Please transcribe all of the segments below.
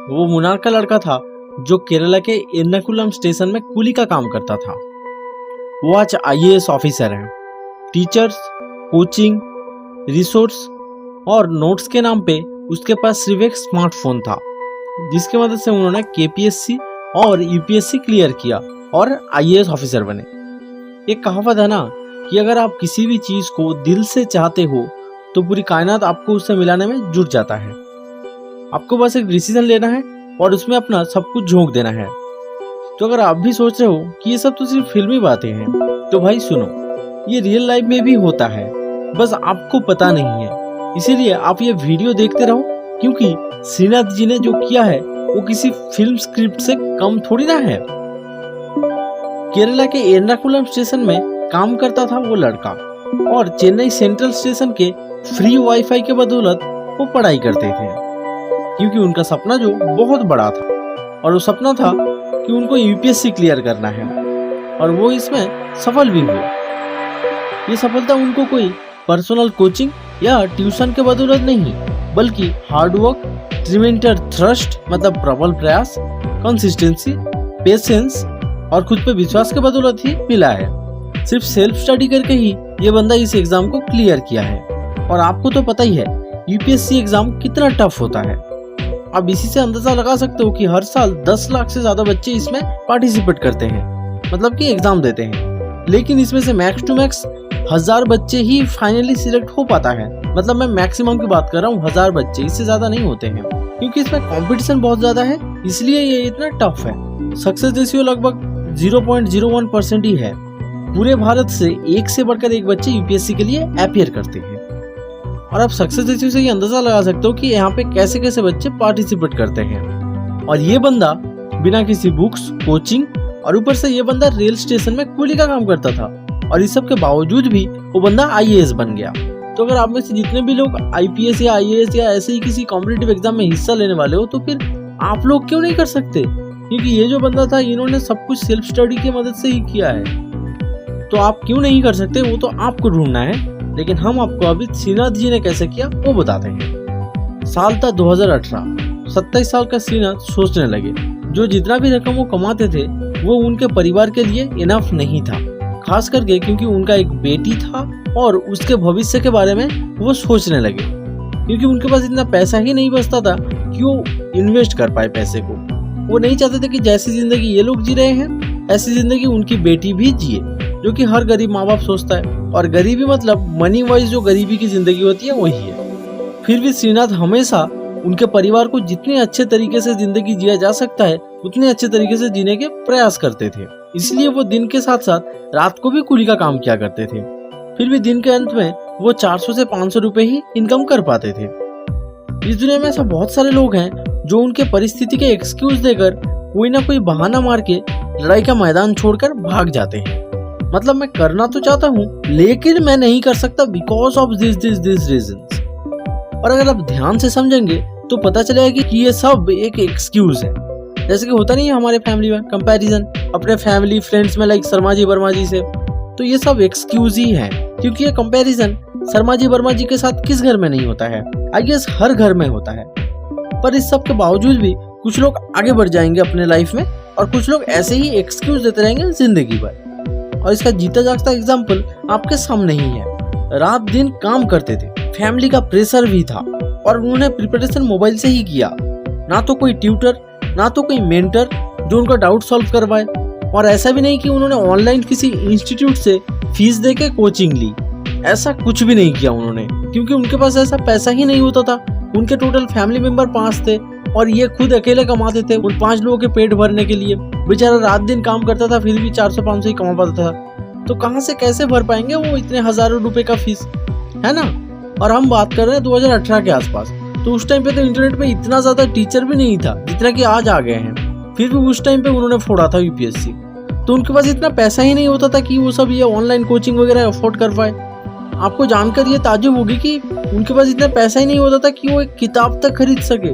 वो मुनार का लड़का था जो केरला के एर्नाकुलम स्टेशन में कूली का काम करता था। वो आज IAS ऑफिसर हैं। टीचर्स, कोचिंग, रिसोर्स और नोट्स के नाम पे उसके पास सिर्फ एक स्मार्टफोन था, जिसकी मदद से उन्होंने KPSC और UPSC क्लियर किया और IAS ऑफिसर बने। एक कहावत है ना कि अगर आप किसी भी चीज को दिल से चाहते हो तो पूरी कायनात आपको उससे मिलाने में जुट जाता है। आपको बस एक डिसीजन लेना है और उसमें अपना सब कुछ झोंक देना है। तो अगर आप भी सोच रहे हो कि ये सब तो सिर्फ फिल्मी बातें हैं, तो भाई सुनो, ये रियल लाइफ में भी होता है, बस आपको पता नहीं है। इसीलिए आप ये वीडियो देखते रहो, क्योंकि श्रीनाथ जी ने जो किया है वो किसी फिल्म स्क्रिप्ट से कम थोड़ी ना है। केरला के एर्नाकुलम स्टेशन में काम करता था वो लड़का और चेन्नई सेंट्रल स्टेशन के फ्री वाईफाई के बदौलत वो पढ़ाई करते थे, क्योंकि उनका सपना जो बहुत बड़ा था, और वो सपना था कि उनको UPSC क्लियर करना है, और वो इसमें सफल भी हुए। ये सफलता उनको कोई पर्सनल कोचिंग या ट्यूशन के बदौलत नहीं, बल्कि हार्डवर्क, ट्रिमेंटस थ्रस्ट मतलब प्रबल प्रयास, कंसिस्टेंसी, पेशेंस और खुद पे विश्वास के बदौलत ही मिला है। सिर्फ सेल्फ स्टडी करके ही ये बंदा इस एग्जाम को क्लियर किया है। और आपको तो पता ही है UPSC एग्जाम कितना टफ होता है। आप इसी से अंदाजा लगा सकते हो कि हर साल 10 लाख से ज्यादा बच्चे इसमें पार्टिसिपेट करते हैं, मतलब कि एग्जाम देते हैं। लेकिन इसमें से मैक्स टू मैक्स 1000 बच्चे ही फाइनली सिलेक्ट हो पाता है। मतलब मैं मैक्सिमम की बात कर रहा हूँ, 1000 बच्चे, इससे ज्यादा नहीं होते हैं, क्योंकि इसमें कंपटीशन बहुत ज्यादा है, इसलिए ये इतना टफ है। सक्सेस रेशियो लगभग 0.01% ही है। पूरे भारत से एक से बढ़कर एक बच्चे UPSC के लिए अपीयर करते हैं। और आप सक्सेस रेशियो से ये अंदाजा लगा सकते हो कि यहाँ पे कैसे कैसे बच्चे पार्टिसिपेट करते हैं। और ये बंदा बिना किसी बुक्स, कोचिंग, और ऊपर से ये बंदा रेल स्टेशन में कूली का काम करता था, और इस सब के बावजूद भी वो बंदा IAS बन गया। तो अगर आप में से जितने भी लोग IPS या IAS या ऐसे ही किसी कॉम्पिटिटिव एग्जाम में हिस्सा लेने वाले हो, तो फिर आप लोग क्यों नहीं कर सकते? क्योंकि ये जो बंदा था, इन्होंने सब कुछ सेल्फ स्टडी की मदद से ही किया है। तो आप क्यों नहीं कर सकते, वो तो आपको ढूंढना है। लेकिन हम आपको अभी श्रीनाथ जी ने कैसे किया वो बताते हैं। साल था 2018। 27 साल का श्रीनाथ सोचने लगे, जो जितना भी रकम वो कमाते थे वो उनके परिवार के लिए इनफ नहीं था, खास करके क्योंकि उनका एक बेटी था और उसके भविष्य के बारे में वो सोचने लगे, क्योंकि उनके पास इतना पैसा ही नहीं बचता था कि वो इन्वेस्ट कर पाए पैसे को। वो नहीं चाहते थे कि जैसी जिंदगी ये लोग जी रहे हैं ऐसी जिंदगी उनकी बेटी भी जिए, जो कि हर गरीब माँ बाप सोचता है। और गरीबी मतलब मनी वाइज जो गरीबी की जिंदगी होती है वही है। फिर भी श्रीनाथ हमेशा उनके परिवार को जितने अच्छे तरीके से जिंदगी जिया जा सकता है उतने अच्छे तरीके से जीने के प्रयास करते थे। इसलिए वो दिन के साथ साथ रात को भी कूली का काम किया करते थे। फिर भी दिन के अंत में वो 400 से 500 रुपए ही इनकम कर पाते थे। इस दुनिया में ऐसा बहुत सारे लोग हैं जो उनके परिस्थिति के एक्सक्यूज देकर कोई ना कोई बहाना मार के लड़ाई का मैदान छोड़कर भाग जाते हैं। मतलब मैं करना तो चाहता हूँ लेकिन मैं नहीं कर सकता बिकॉज ऑफ दिस रीजंस। और अगर आप ध्यान से समझेंगे तो पता चलेगा कि ये सब एक एक्सक्यूज है। जैसे कि होता नहीं है हमारे फैमिली में कंपैरिजन अपने फैमिली फ्रेंड्स में, लाइक शर्मा जी वर्मा जी से, तो ये सब एक्सक्यूज ही है। क्योंकि ये कंपैरिजन शर्मा जी वर्मा जी के साथ किस घर में नहीं होता है, आई गेस हर घर में होता है। पर इस सब के बावजूद भी कुछ लोग आगे बढ़ जाएंगे अपने लाइफ में और कुछ लोग ऐसे ही एक्सक्यूज देते रहेंगे जिंदगी भर। और इसका जीता जागता एग्जाम्पल आपके सामने ही है। रात दिन काम करते थे, फैमिली का प्रेशर भी था और उन्होंने प्रिपरेशन मोबाइल से ही किया। ना तो कोई ट्यूटर, ना तो कोई मेंटर जो उनका डाउट सॉल्व करवाए, और ऐसा भी नहीं कि उन्होंने ऑनलाइन किसी इंस्टीट्यूट से फीस देके कोचिंग ली। ऐसा कुछ भी नहीं किया उन्होंने, क्योंकि उनके पास ऐसा पैसा ही नहीं होता था। उनके टोटल फैमिली मेंबर 5 थे और ये खुद अकेले कमाते थे उन 5 लोगों के पेट भरने के लिए। बेचारा रात दिन काम करता था, फिर भी 400-500 ही कमा पाता था। तो कहाँ से कैसे भर पाएंगे वो इतने हजारों रुपए का फीस, है ना? और हम बात कर रहे हैं 2018 के आसपास। तो उस टाइम पे तो इंटरनेट पे इतना ज्यादा टीचर भी नहीं था जितना कि आज आ गए हैं। फिर भी उस टाइम पे उन्होंने फोड़ा था UPSC। तो उनके पास इतना पैसा ही नहीं होता था कि वो सब ये ऑनलाइन कोचिंग वगैरह अफोर्ड कर पाए। आपको जानकर ये ताज्जुब होगी कि उनके पास इतना पैसा ही नहीं होता था कि वो एक किताब तक खरीद सके।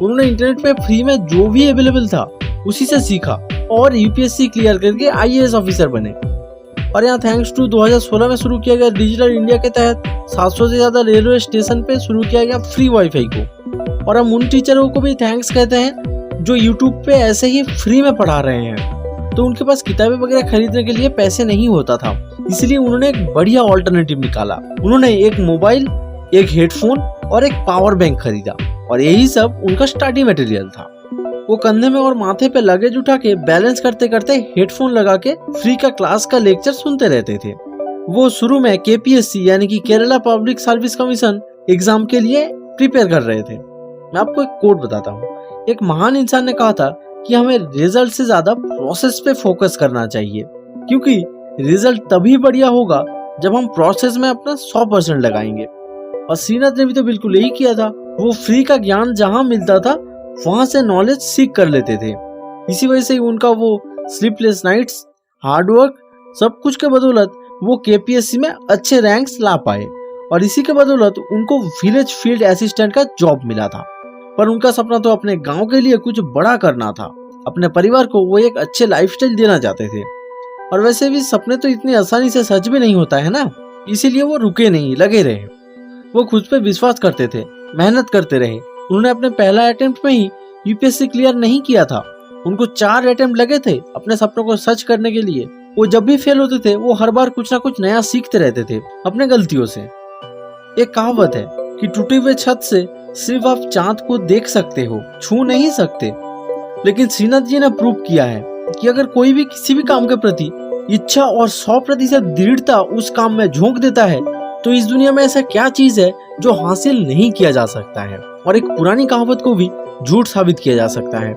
उन्होंने इंटरनेट पे फ्री में जो भी अवेलेबल था उसी से सीखा और UPSC क्लियर करके IAS ऑफिसर बने। और यहाँ थैंक्स टू 2016 में शुरू किया गया डिजिटल इंडिया के तहत 700 से ज्यादा रेलवे स्टेशन पे शुरू किया गया फ्री वाईफाई को। और हम उन टीचरों को भी थैंक्स कहते हैं जो यूट्यूब पे ऐसे ही फ्री में पढ़ा रहे हैं। तो उनके पास किताबें वगैरह खरीदने के लिए पैसे नहीं होता था, इसलिए उन्होंने एक बढ़िया ऑल्टरनेटिव निकाला। उन्होंने एक मोबाइल, एक हेडफोन और एक पावर बैंक खरीदा और यही सब उनका स्टडी मटेरियल था। वो कंधे में और माथे पे लगेज उठा के बैलेंस करते करते हेडफोन लगा के फ्री का क्लास का लेक्चर सुनते रहते थे। वो शुरू में केपीएससी यानी कि Kerala public service commission exam के लिए प्रिपेयर कर रहे थे। मैं आपको एक कोट बताता हूँ। एक महान इंसान ने कहा था कि हमें रिजल्ट से ज्यादा प्रोसेस पे फोकस करना चाहिए, क्योंकि रिजल्ट तभी बढ़िया होगा जब हम प्रोसेस में अपना 100% लगाएंगे। और श्रीनाथ ने भी तो बिल्कुल यही किया था। वो फ्री का ज्ञान जहाँ मिलता था वहां से नॉलेज सीख कर लेते थे। इसी वजह से उनका वो स्लीपलेस नाइट्स, हार्डवर्क, सब कुछ के बदौलत वो केपीएससी में अच्छे रैंक्स ला पाए और इसी के बदौलत उनको विलेज फील्ड असिस्टेंट का जॉब मिला था। पर उनका सपना तो अपने गांव के लिए कुछ बड़ा करना था। अपने परिवार को वो एक अच्छे लाइफस्टाइल देना चाहते थे। और वैसे भी सपने तो इतनी आसानी से सच भी नहीं होता है ना, इसीलिए वो रुके नहीं, लगे रहे। वो खुद पे विश्वास करते थे, मेहनत करते रहे। उन्होंने अपने पहला अटेम्प्ट में ही यूपीएससी क्लियर नहीं किया था। उनको 4 अटेम्प्ट लगे थे अपने सपनों को सच करने के लिए। वो जब भी फेल होते थे वो हर बार कुछ ना कुछ नया सीखते रहते थे अपने गलतियों से। एक कहावत है कि टूटे हुए छत से सिर्फ आप चांद को देख सकते हो, छू नहीं सकते। लेकिन श्रीनाथ जी ने प्रूव किया है कि अगर कोई भी किसी भी काम के प्रति इच्छा और 100% दृढ़ता उस काम में झोंक देता है तो इस दुनिया में ऐसा क्या चीज है जो हासिल नहीं किया जा सकता है। और एक पुरानी कहावत को भी झूठ साबित किया जा सकता है।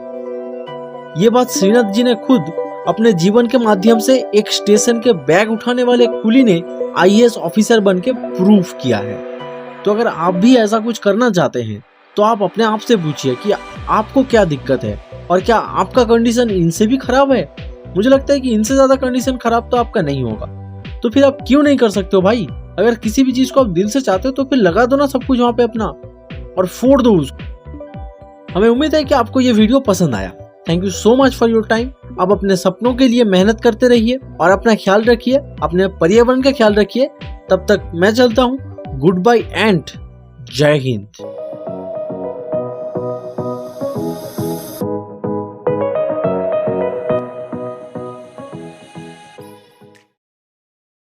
ये बात श्रीनाथ जी ने खुद अपने जीवन के माध्यम से एक स्टेशन के बैग उठाने वाले कुली ने आईएएस ऑफिसर बन के प्रूव किया है। तो अगर आप भी ऐसा कुछ करना चाहते हैं तो आप अपने आप से पूछिए कि आपको क्या दिक्कत है और क्या आपका कंडीशन इनसे भी खराब है। मुझे लगता है कि इनसे ज्यादा कंडीशन खराब तो आपका नहीं होगा। तो फिर आप क्यों नहीं कर सकते हो भाई? अगर किसी भी चीज को आप दिल से चाहते हो तो फिर लगा दो ना सब कुछ वहां पे अपना और फोड़ दो उसको। हमें उम्मीद है कि आपको ये वीडियो पसंद आया। Thank you so much for your time. आप अपने सपनों के लिए मेहनत करते रहिए और अपना ख्याल रखिए, अपने पर्यावरण का ख्याल रखिए। तब तक मैं चलता हूँ। गुड बाय एंड जय हिंद।